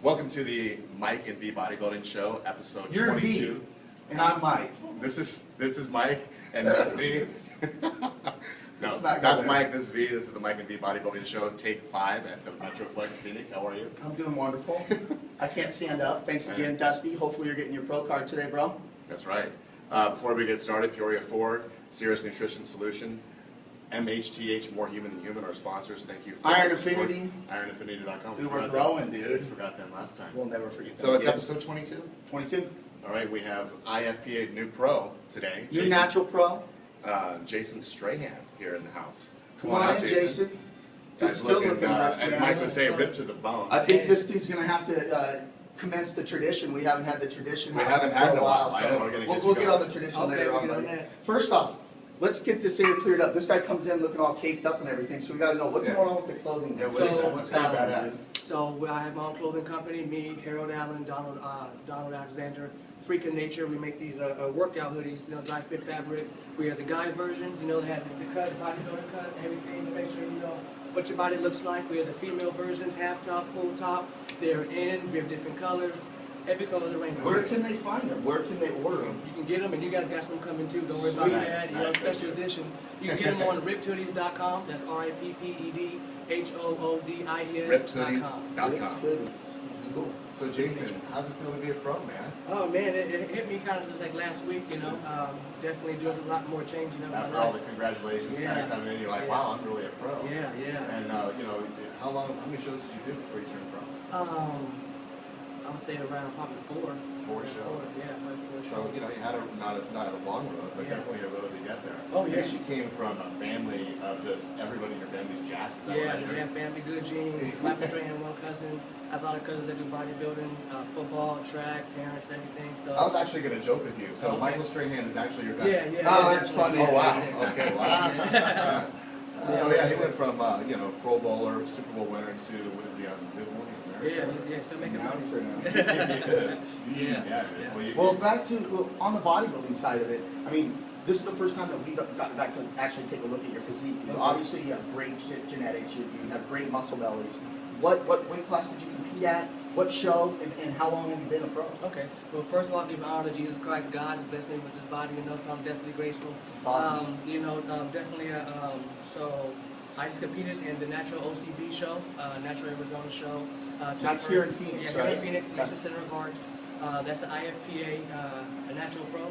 Welcome to the Mike and V Bodybuilding Show, episode You're 22. V, and I'm Mike. This is Mike, and this is V. No, that's Mike, this is V. This is the Mike and V Bodybuilding Show, take 5 at the Metroflex Phoenix. How are you? I'm doing wonderful. I can't stand up. Thanks again, Dusty. Hopefully you're getting your pro card today, bro. That's right. Before we get started, Peoria Ford, Serious Nutrition Solution, MHTH, More Human Than Human, our sponsors. Thank you for Iron Affinity. IronAffinity.com. Dude, we're growing, dude. Forgot that last time. We'll never forget that. So it's again. episode 22. 22. All right, we have IFPA New Pro today. New Natural Pro. Jason Strahan here in the house. Come on in, Jason. Dude, Guy's still looking, looking as Mike would say, ripped to the bone. I think this dude's going to have to commence the tradition. We haven't had the tradition. We haven't had in a while. I know, we'll get on the tradition later on. Buddy. First off, let's get this area cleared up. This guy comes in looking all caked up and everything, so we got to know what's going on with the clothing. Yeah, what's kind of badass? So I have my own clothing company, me, Harold Allen, Donald Alexander, Freakin' Nature. We make these workout hoodies, dry fit fabric. We have the guy versions, they have the cut, the bodybuilder cut, everything to make sure you know what your body looks like. We have the female versions, half top, full top. They're in, we have different colors, every color of the rainbow. Where can they find them? Where can they order them? You can get them, and you guys got some coming too. Don't worry about that. Special edition. You can get them on rippedhoodies.com. That's RIPPEDHOODIES.com. Rippedhoodies.com. That's cool. So Jason, how's it feel to be a pro, man? Oh man, it hit me kind of just like last week, definitely doing a lot more change, After all the congratulations kind of coming in, you're like, wow, I'm really a pro. Yeah. And how many shows did you do before you turned pro? I would say around probably 4. 4 shows. Yeah, probably 4 shows. So, you had not a long road, but definitely a road to get there. Oh, yeah. Because you came from a family of just everybody in your family's jacked. Is that right? Yeah, family, good genes. Michael Strahan, one cousin. I have a lot of cousins that do bodybuilding, football, track, parents, everything. So I was actually going to joke with you. So Michael Strahan is actually your cousin. Yeah. Oh, that's funny. Oh, wow. Okay, wow. So, he went from, Pro Bowler, Super Bowl winner to, what is he on? Yeah, still making money. Well, back to on the bodybuilding side of it. I mean, this is the first time that we got to actually take a look at your physique. Okay. Obviously, you have great genetics. You have great muscle bellies. What weight class did you compete at? What show? And how long have you been a pro? Okay. Well, first of all, give honor to Jesus Christ. God has blessed me with this body, so I'm definitely grateful. It's awesome. Definitely. So I just competed in the Natural OCB show, Natural Arizona show. That's here in Phoenix, yeah, right? Here in Phoenix, Mason Center of Arts. That's the IFPA, a Natural Pro. I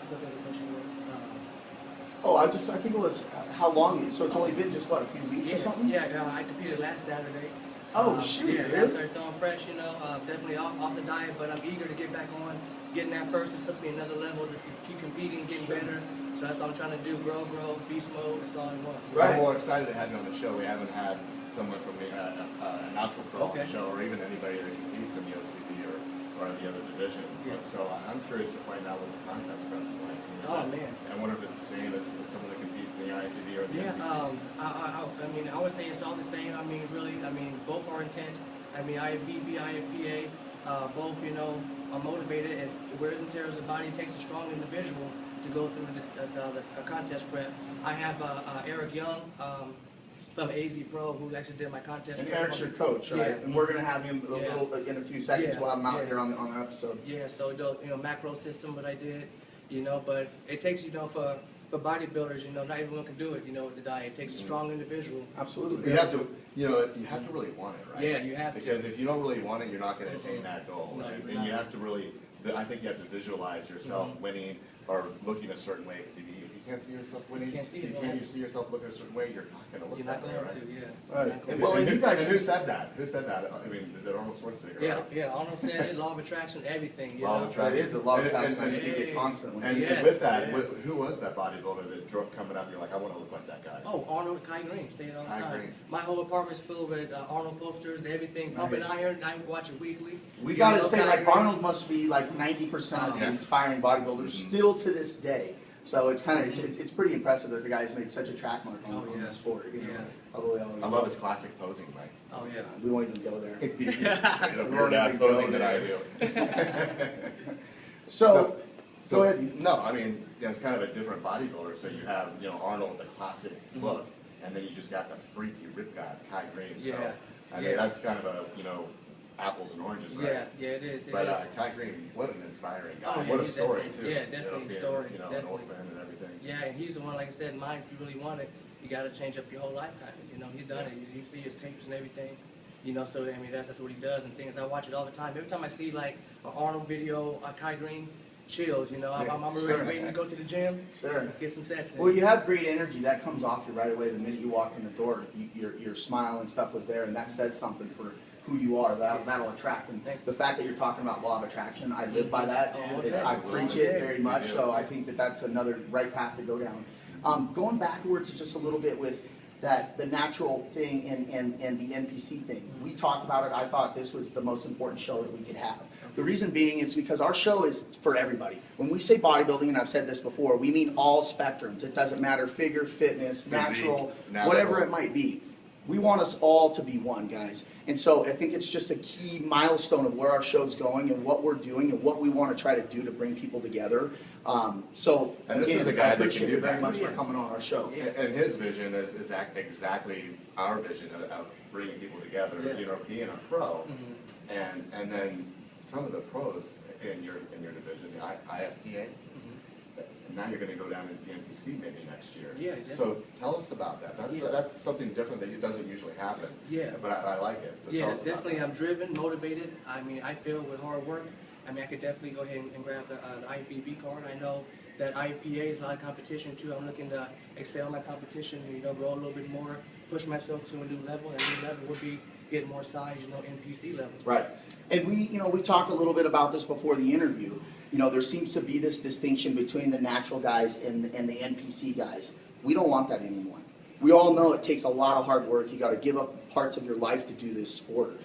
forgot what the question was. I think it was how long? So it's only been just what, a few weeks or something? Yeah, I competed last Saturday. Oh shoot! Yeah, really? Saturday, so I'm fresh. Definitely off the diet, but I'm eager to get back on. Getting that first, it puts me another level. Just keep competing, getting better. So that's all I'm trying to do. Grow, beast mode. That's all I want. Right. Well, we're excited to have you on the show. We haven't had someone from a natural pro on the show, or even anybody that competes in the OCB or the other division. Yeah. So I'm curious to find out what the contest prep is like. Oh man! I wonder if it's the same as someone that competes in the IFBB or the NPC. I would say it's all the same. Both are intense. IFBB, IFPA, both are motivated. And wears and tears the body. It takes a strong individual to go through the contest prep. I have Eric Young. From AZ Pro, who actually did my contest. And Eric's your coach, right? Yeah. And we're going to have him in a few seconds while I'm out here on our episode. Yeah, so macro system, what I did, but it takes, for bodybuilders, not everyone can do it, with the diet. It takes a strong individual. Absolutely. You have to really want it, right? Yeah, you have to. Because if you don't really want it, you're not going to attain that goal. No, and you have to really, I think you have to visualize yourself winning or looking a certain way. Because if you can't see yourself winning, you see yourself looking a certain way, you're not going to look that way, right? Right. And who said that? Who said that? Is it Arnold Schwarzenegger? Yeah, Arnold said it, law of attraction, everything. Law of attraction. It is a law of attraction. I speak it constantly. And with that, who was that bodybuilder that grew up coming up? You're like, I want to look like that guy. Oh, Arnold, Kai Green. Say it all the time. Green. My whole apartment's filled with Arnold posters, everything. Pumping Iron. I watch it weekly. We got to say, Arnold must be 90% of the inspiring bodybuilders still to this day. So it's it's pretty impressive that the guy's made such a track mark on the sport. I love his classic posing, Mike. Oh yeah. We won't even go there. The weird ass posing that I do. So go ahead. No, it's kind of a different bodybuilder. So you have Arnold, the classic look, and then you just got the freaky rip guy, Kai Green. So Yeah. I mean, that's kind of a apples and oranges, right? Yeah, it is. But Kai Green, what an inspiring guy. Oh, yeah, what a he's story definitely- too. yeah, definitely being, story, You know, definitely. an orphan and everything. Yeah, and he's the one, like I said, in mind, if you really want it, you got to change up your whole life kind of. You know, he's done it. You see his tapes and everything. You know, so I mean, that's what he does and things. I watch it all the time. Every time I see like an Arnold video, Kai Green, chills. You know, I'm sure. waiting to go to the gym. Sure. Let's get some sets in. Well, you have great energy. That comes off you right away. The minute you walk in the door, your smile and stuff was there, and that says something for who you are. That'll attract. And the fact that you're talking about law of attraction, I live by that. Oh, I preach it very much. Yeah. So I think that's another right path to go down. Going backwards just a little bit with the natural thing and the NPC thing. We talked about it. I thought this was the most important show that we could have. The reason being is because our show is for everybody. When we say bodybuilding, and I've said this before, we mean all spectrums. It doesn't matter figure, fitness, natural, whatever it might be. We want us all to be one, guys. And so I think it's just a key milestone of where our show's going and what we're doing and what we want to try to do to bring people together. And this is a guy that can do very that. much for coming on our show. And his vision is exactly our vision of bringing people together. Yes. You know, being a pro, and then some of the pros in your division, the IFPA. And now you're going to go down into the NPC maybe next year. Yeah, definitely. So tell us about that. That's something different that doesn't usually happen. Yeah. But I like it. So Yeah, tell us about definitely. that. I'm driven, motivated. I mean, I feel with hard work. I mean, I could definitely go ahead and grab the IFBB card. I know that IPA is a lot of competition too. I'm looking to excel in my competition, you know, grow a little bit more, push myself to a new level. And a new level would be getting more size, you know, NPC level. Right. And we talked a little bit about this before the interview. You know, there seems to be this distinction between the natural guys and the NPC guys. We don't want that anymore. We all know it takes a lot of hard work. You got to give up parts of your life to do this sport.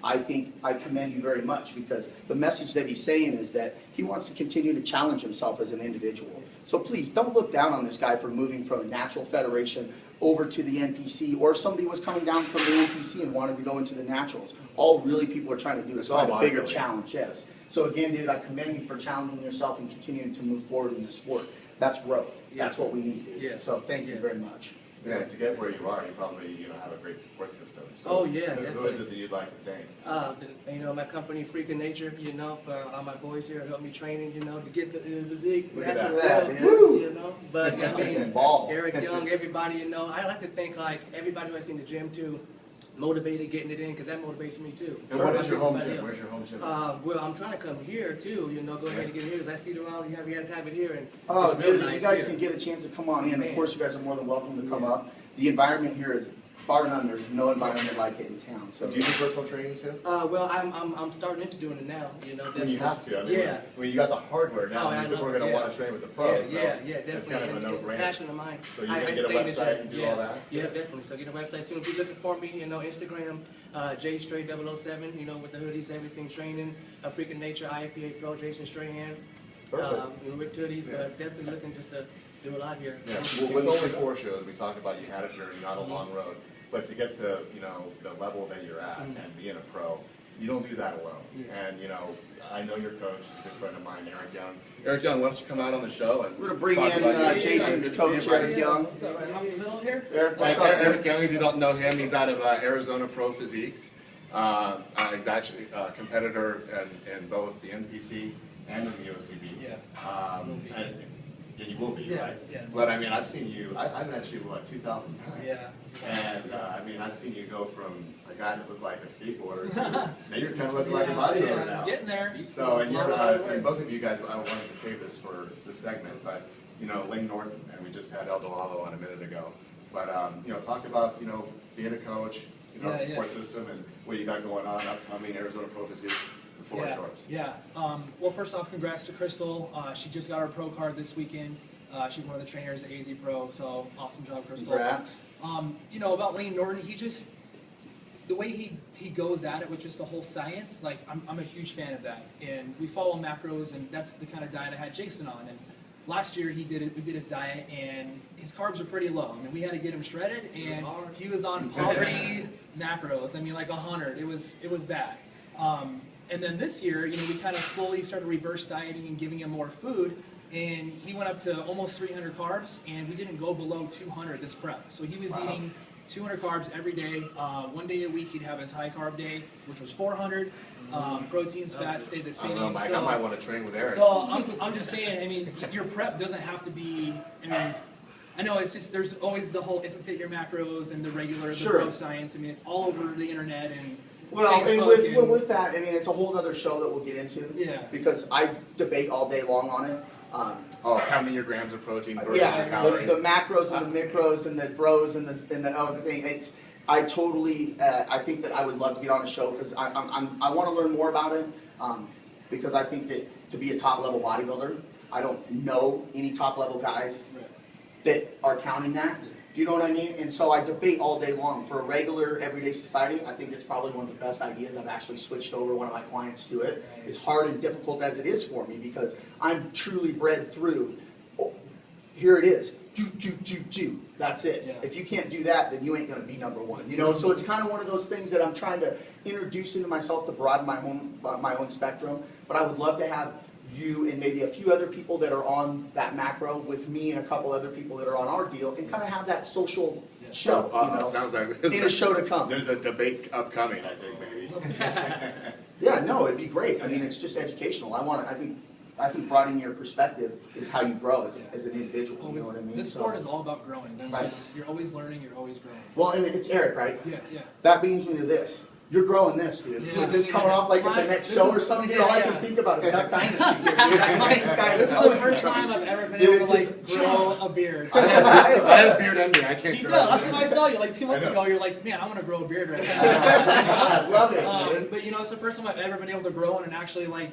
I think I commend you very much because the message that he's saying is that he wants to continue to challenge himself as an individual. So please don't look down on this guy for moving from a natural federation over to the NPC, or if somebody was coming down from the NPC and wanted to go into the naturals. All really people are trying to do is find a bigger challenge, yes. So again, dude, I commend you for challenging yourself and continuing to move forward in the sport. That's growth. That's what we need, dude. Yes. So thank you very much. Yeah, to get where you are, you probably have a great support system. So Oh, yeah, who definitely. is it that you'd like to thank? You know, my company, Freaking Nature, you know, for all my boys here help me training, you know, to get the physique. Look at natural that, stuff, dude. you know. But I mean, Ball. Eric Young, everybody, you know, I like to think like everybody who I see in the gym too, motivated getting it in because that motivates me too. And what is I your see home somebody gym? else. Where's your home gym? Well, I'm trying to come here too, you know, go ahead and get here. I see it around, you guys have it here. And Oh, it's really dude, nice you guys here. can get a chance to come on in. Of Man. course, you guys are more than welcome to come up. The environment here is bar none. There's no environment like it in town. So Do you do personal training too? Well, I'm starting into doing it now, you know. I mean, you have to. I mean, Yeah. when you got the hardware now, Oh, I people love are it, going to yeah. want to train with the pros. Yeah, so yeah, It's definitely. kind of a And it's a no-brainer. passion of mine. So you're I gonna get a stay in the website gym. and do Yeah. all that? Yeah, definitely. So get a website soon. If you're looking for me, you know, Instagram, JStray007, you know, with the hoodies, everything, training, Freaking Nature, IFPA Pro, Jason Strahan, Rick Tooties, but definitely looking just to do a lot here. Yeah. Well, with only 4 shows, we talk about you had a journey, not a long road. But to get to, the level that you're at and being a pro, you don't do that alone. Yeah. And, I know your coach, he's a good friend of mine, Eric Young. Eric Young, why don't you come out on the show and we're gonna bring talk in about you? Jason's Good to coach, see you, Eric Young. What's up, man? I'm in the middle here. Eric, what's up, Eric Young, if you don't know him, he's out of Arizona Pro Physiques. He's actually a competitor in both the NPC and in the OCB. Yeah. And you will be, Yeah, right? yeah. But I mean, I've seen you, I met you, 2009? Yeah. And I mean, I've seen you go from a guy that looked like a skateboarder to now you're kind of looking like a bodybuilder now. Getting there. So, and you're, and both of you guys, I wanted to save this for the segment, but, Ling Norton, and we just had El Delalo on a minute ago. But, talk about, being a coach, support system and what you got going on, upcoming Arizona Pro Physiques, the floor is yours. Yeah. Well, first off, congrats to Crystal. She just got her pro card this weekend. She's one of the trainers at AZ Pro, so awesome job, Crystal. Congrats. About Lane Norton, the way he goes at it with just the whole science, like I'm a huge fan of that. And we follow macros, and that's the kind of diet I had Jason on. And last year we did his diet, and his carbs are pretty low. I mean, we had to get him shredded, and he was on poverty macros. I mean, like 100. It was bad. And then this year, we kind of slowly started reverse dieting and giving him more food. And he went up to almost 300 carbs, and we didn't go below 200 this prep. So he was eating 200 carbs every day. 1 day a week he'd have his high carb day, which was 400. Proteins, fats stayed the I same. don't know, Mike, so, I might want to train with Eric. so I'm just saying, I mean, your prep doesn't have to be, I mean, I know it's just, there's always the whole, if it fit your macros and the regular, the Sure. bro science. I mean, it's all over the internet and Well, and Facebook with that, I mean, it's a whole other show that we'll get into. Yeah. Because I debate all day long on it. Counting your grams of protein versus your Yeah, calories. the macros and the micros and the bros and the other thing. I totally, I think that I would love to get on a show because I want to learn more about it. Because I think that to be a top level bodybuilder, I don't know any top level guys that are counting that. Do you know what I mean? And so I debate all day long. For a regular, everyday society, I think it's probably one of the best ideas. I've actually switched over one of my clients to it. As hard and difficult as it is for me because I'm truly bred through, here it is, do. That's it. Yeah. If you can't do that, then you ain't going to be number one. You know, so it's kind of one of those things that I'm trying to introduce into myself to broaden my own spectrum. But I would love to have you and maybe a few other people that are on that macro with me and a couple other people that are on our deal and kind of have that social show. You know, It sounds like in a show to come. there's a debate upcoming, I think, maybe. Yeah, no, it'd be great. I mean, it's just educational. I think broadening your perspective is how you grow as an individual. You know what I mean? This sport is all about growing. That's Right. just, you're always learning, you're always growing. Well, and it's Eric, right? Yeah. That brings me to this. You're growing this, dude. Yeah. Is this coming off like at the next This show is- or something? yeah, All I yeah. can think about is Duck Dynasty. Dude. I can see this guy. This is always the first in time trouble. I've ever been Dude, able to just- grow a beard. I have beard envy. I can't He grow does. it. That's when I saw you like 2 months I know. ago. You're like, man, I want to grow a beard right now. I love it, dude. But you know, it's the first time I've ever been able to grow one and actually like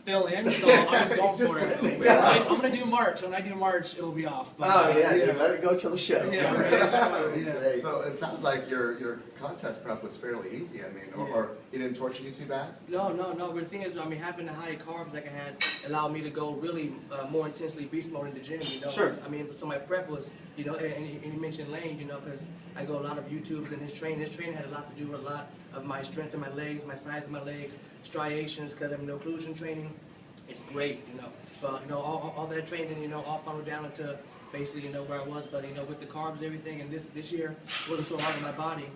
fill in. So I was going It's just for it. like- I'm gonna do March. When I do March, it'll be off. But, Oh, yeah, dude. Let it go till the show. Yeah, yeah. Great. So it sounds like your contest prep was fairly easy. I mean, or it didn't torture you too bad? No. But the thing is, I mean, having the high carbs like I had allowed me to go really more intensely beast mode in the gym, you know? Sure. I mean, so my prep was, you know, and you mentioned Lane, you know, because I go a lot of YouTubes and his training. His training had a lot to do with a lot of my strength in my legs, my size of my legs, striations, because I'm no occlusion training. It's great, you know. But, you know, all that training, you know, all funneled down into basically, you know, where I was. But, you know, with the carbs, everything, and this year wasn't so hard on my body,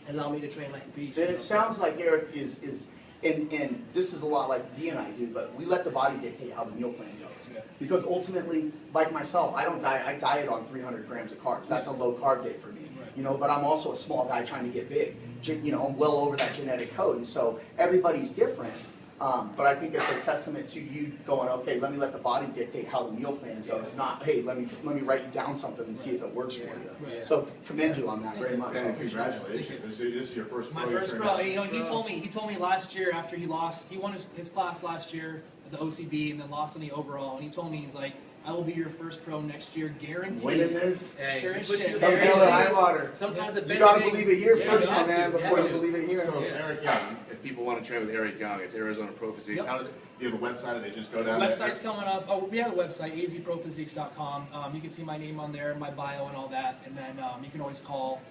it allowed me to train like a beast. And you know? it sounds like Eric is and this is a lot like Dee and I do, but we let the body dictate how the meal plan goes. Yeah. Because ultimately, like myself, I don't diet. I diet on 300 grams of carbs. That's a low carb day for me. Right. You know, but I'm also a small guy trying to get big. You know, I'm well over that genetic code, and so everybody's different. But I think it's a testament to you going, okay, let me let the body dictate how the meal plan goes, not, hey, let me write you down something and see if it works for you. Right. So commend you on that very much. And congratulations. This is your first My pro you first turned pro, out. you know, he told me last year after he lost, he won his class last year at the OCB and then lost in the overall, and he told me, he's like, I will be your first pro next year, guaranteed. Winning this, Hey, Sure as push shit. you come there. hell or high water. Sometimes the You best gotta thing. believe it here Yeah, first, you have man, to. before You you have to. believe it here. So Yeah. Eric Young, if people want to train with Eric Young, it's Arizona Pro Physiques. Yep. How do you have a website or they just go The down there? website's coming up. Oh, we have a website, azprophysiques.com. You can see my name on there, my bio and all that, and then you can always call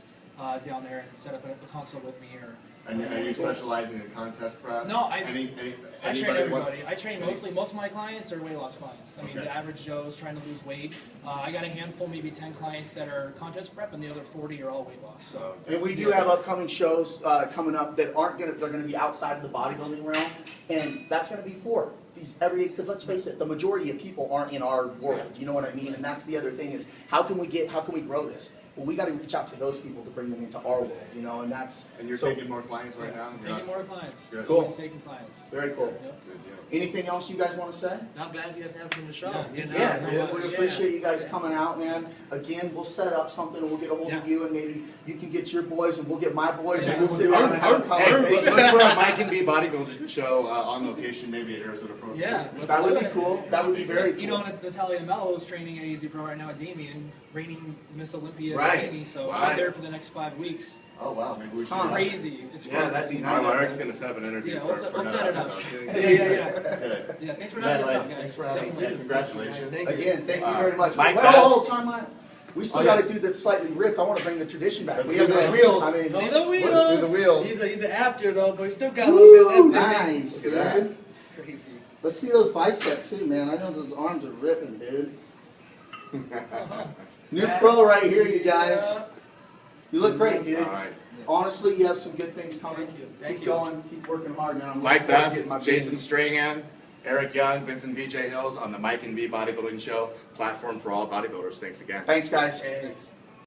down there and set up a consult with me. Or And are you specializing in contest prep? No, I Anybody train wants- everybody. I train most of my clients are weight loss clients. I mean, Okay. the average Joe is trying to lose weight. I got a handful, maybe 10 clients that are contest prep, and the other 40 are all weight loss. So. And we do have upcoming shows coming up that they're gonna be outside of the bodybuilding realm, and that's gonna be for these because let's face it, the majority of people aren't in our world. You know what I mean? And that's the other thing is how can we grow this? Well, we got to reach out to those people to bring them into our world, you know, and that's And you're so- taking more clients right now? You're Taking not- more clients. Good. Cool. Always taking clients. very cool. Yep. Good deal. Anything else you guys want to say? I'm glad you guys have us on the show. Yeah. You know, Yeah, so dude, much, we yeah. appreciate you guys coming out, man. Again, we'll set up something and we'll get a hold of you and maybe you can get your boys and we'll get my boys and we'll sit down and have a Hey, look conversation. for a Mike and B bodybuilding show on location, maybe at Arizona Pro. Yeah. Physiques. That would be cool. That would be very cool. You know, Natalia Mello is training at Easy Pro right now at Damien, reigning Miss Olympia Right. at Amy, so Wow. she's there for the next 5 weeks. Oh wow, maybe we should. Huh. Crazy. It's crazy. Yeah, that'd be All right, nice. well, Eric's gonna set up an interview Yeah, for, we'll set for another it up. episode. Yeah, yeah. Good. Yeah, thanks for having us out, guys. Thanks for having me. Congratulations. Thank you. Again, thank you very much. Mike, Well, best. time out. We still Oh, yeah. got to do this slightly ripped. I want to bring the tradition back. Let's We see have those a- wheels. I mean, See the wheels? Let's see the wheels. He's a after though, but he's still got a little bit Woo, left in him. nice, Look at dude. Crazy. Let's see those biceps too, man. I know those arms are ripping, dude. New pro right here, you guys. You look great, dude. All right. Honestly, you have some good things coming. Thank you. Thank Keep you. going, keep working hard, man. I'm Mike looking forward to Best, getting my Jason beanie. Strahan, Eric Young, Vincent VJ Hils on the Mike and V Bodybuilding Show, platform for all bodybuilders. Thanks again. Thanks, guys. Thanks.